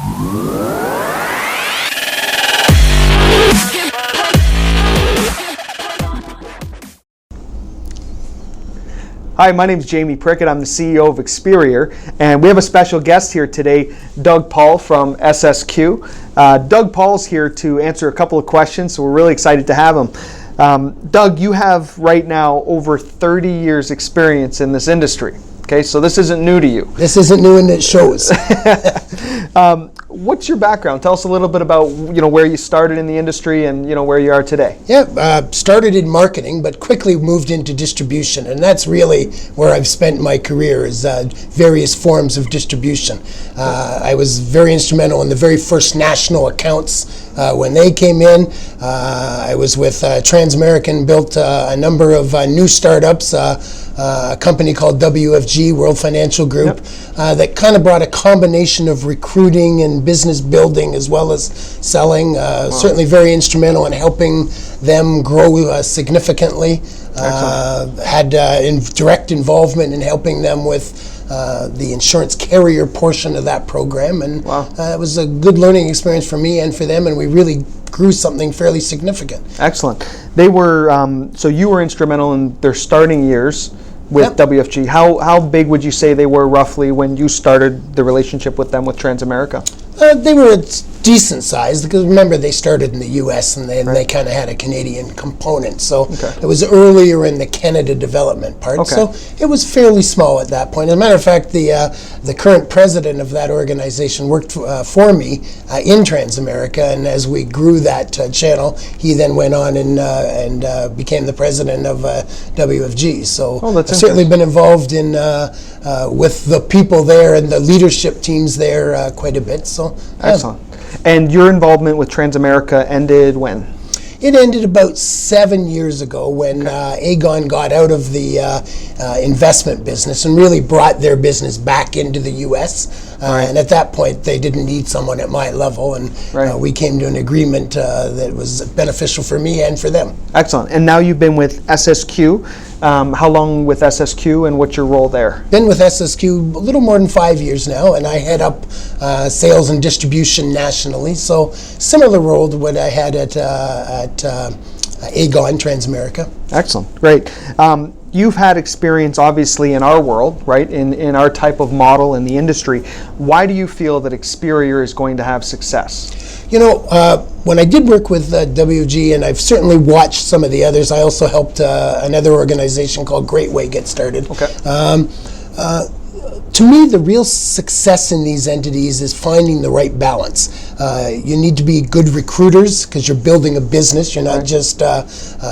Hi, my name is Jamie Prickett. I'm the CEO of Experior, and we have a special guest here today, Doug Paul from SSQ. Doug Paul's here to answer a couple of questions, so we're really excited to have him. Doug, you have right now over 30 years experience in this industry. Okay, so this isn't new to you. This isn't new, and it shows. What's your background? Tell us a little bit about where you started in the industry and where you are today. Yeah, started in marketing, but quickly moved into distribution, and that's really where I've spent my career, is various forms of distribution. I was very instrumental in the very first national accounts when they came in. I was with Transamerican, built a number of new startups, a company called WFG, World Financial Group, that kind of brought a combination of recruiting and business building as well as selling. Certainly very instrumental in helping them grow significantly. Had direct involvement in helping them with the insurance carrier portion of that program, and it was a good learning experience for me and for them, and we really grew something fairly significant. Excellent. They were so you were instrumental in their starting years with WFG. How big would you say they were roughly when you started the relationship with them with Transamerica? They were decent size, because remember, they started in the U.S. and they kind of had a Canadian component, so it was earlier in the Canada development part. So it was fairly small at that point. As a matter of fact, the current president of that organization worked for me in Transamerica, and as we grew that channel, he then went on and became the president of WFG. So I've certainly been involved in with the people there and the leadership teams there quite a bit. So excellent. And your involvement with Transamerica ended when? It ended about 7 years ago when Aegon got out of the investment business and really brought their business back into the U.S. And at that point, they didn't need someone at my level, and we came to an agreement that was beneficial for me and for them. Excellent. And now you've been with SSQ. How long with SSQ, and what's your role there? Been with SSQ a little more than 5 years now, and I head up sales and distribution nationally. So similar role to what I had at Aegon Transamerica. Excellent, great. You've had experience, obviously, in our world, right? In our type of model in the industry. Why do you feel that Experior is going to have success? When I did work with WG, and I've certainly watched some of the others, I also helped another organization called Great Way get started. To me, the real success in these entities is finding the right balance. You need to be good recruiters, because you're building a business. You're not just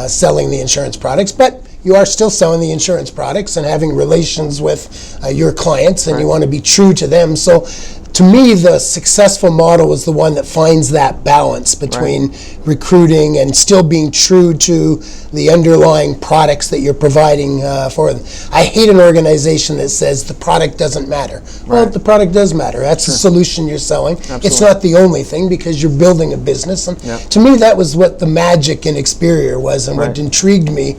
selling the insurance products, but you are still selling the insurance products and having relations with your clients, and you want to be true to them. So to me, the successful model is the one that finds that balance between recruiting and still being true to the underlying products that you're providing for them. I hate an organization that says the product doesn't matter. Well, the product does matter. That's the solution you're selling. It's not the only thing, because you're building a business. And to me, that was what the magic in Experior was, and what intrigued me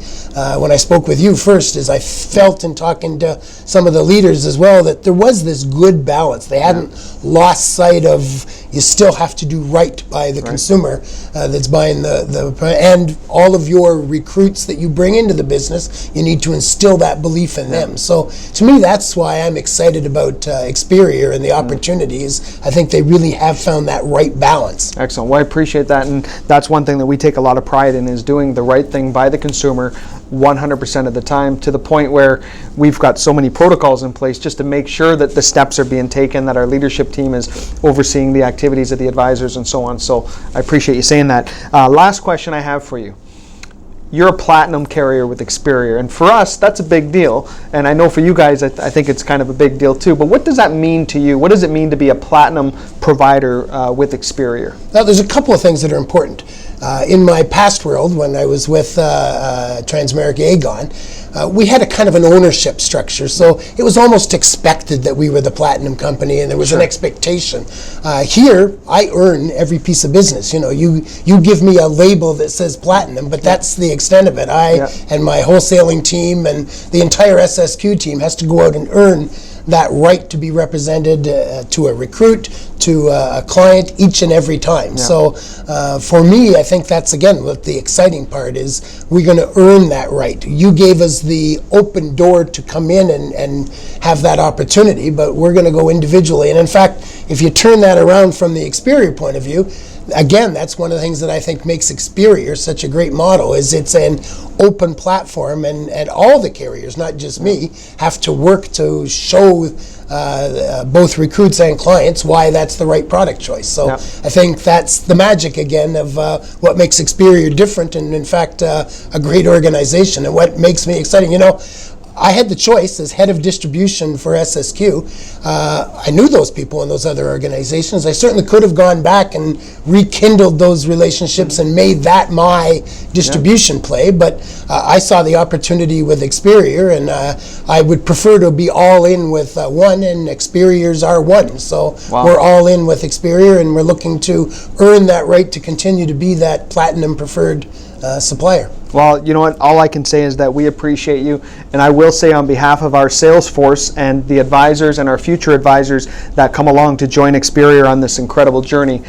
when I spoke with you first, is I felt in talking to some of the leaders as well that there was this good balance. They hadn't lost sight of, you still have to do right by the consumer that's buying and all of your recruits that you bring into the business, you need to instill that belief in them. So to me, that's why I'm excited about Experior and the opportunities. I think they really have found that right balance. Excellent. Well, I appreciate that, and that's one thing that we take a lot of pride in, is doing the right thing by the consumer 100% of the time, to the point where we've got so many protocols in place just to make sure that the steps are being taken, that our leadership team is overseeing the activities of the advisors and so on. So I appreciate you saying that. Last question I have for you. You're a platinum carrier with Experior, and for us, that's a big deal. And I know for you guys, I think it's kind of a big deal too. But what does that mean to you? What does it mean to be a platinum provider with Experior? Now, there's a couple of things that are important. In my past world, when I was with Transamerica Aegon, we had a kind of an ownership structure, so it was almost expected that we were the platinum company, and there was an expectation. Here, I earn every piece of business. You give me a label that says platinum, but that's the extent of it. I and my wholesaling team and the entire SSQ team has to go out and earn that right to be represented to a recruit, to a client each and every time. So for me, I think that's, again, what the exciting part is. We're going to earn that right. You gave us the open door to come in and have that opportunity, but we're going to go individually. And in fact, if you turn that around from the Experior point of view, again, that's one of the things that I think makes Experior such a great model, is it's an open platform, and all the carriers, not just me, have to work to show both recruits and clients why that's the right product choice. So I think that's the magic, again, of what makes Experior different, and in fact a great organization, and what makes me exciting. You know, I had the choice as head of distribution for SSQ. I knew those people in those other organizations. I certainly could have gone back and rekindled those relationships and made that my distribution play, but I saw the opportunity with Experior, and I would prefer to be all in with one, and Experior's our one. So we're all in with Experior, and we're looking to earn that right to continue to be that platinum preferred supplier. Well, you know what? All I can say is that we appreciate you, and I will say on behalf of our sales force and the advisors and our future advisors that come along to join Experior on this incredible journey,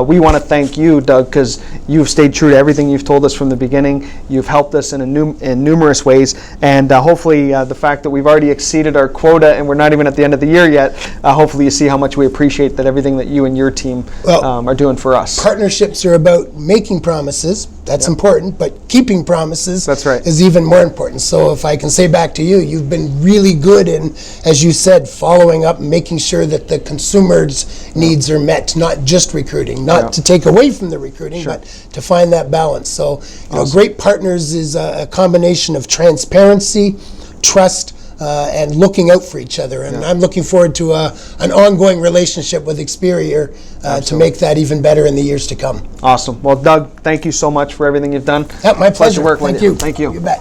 we want to thank you, Doug, because you've stayed true to everything you've told us from the beginning. You've helped us in numerous ways, and hopefully the fact that we've already exceeded our quota and we're not even at the end of the year yet, hopefully you see how much we appreciate that everything that you and your team are doing for us. Partnerships are about making promises. That's important, but keeping promises is even more important. So if I can say back to you, you've been really good in, as you said, following up and making sure that the consumer's needs are met, not just recruiting, not to take away from the recruiting, but to find that balance. So you know, great partners is a combination of transparency, trust, and looking out for each other. And I'm looking forward to an ongoing relationship with Experior to make that even better in the years to come. Awesome. Well, Doug, thank you so much for everything you've done. Yeah, my pleasure. Work with Thank you. Thank you. You bet.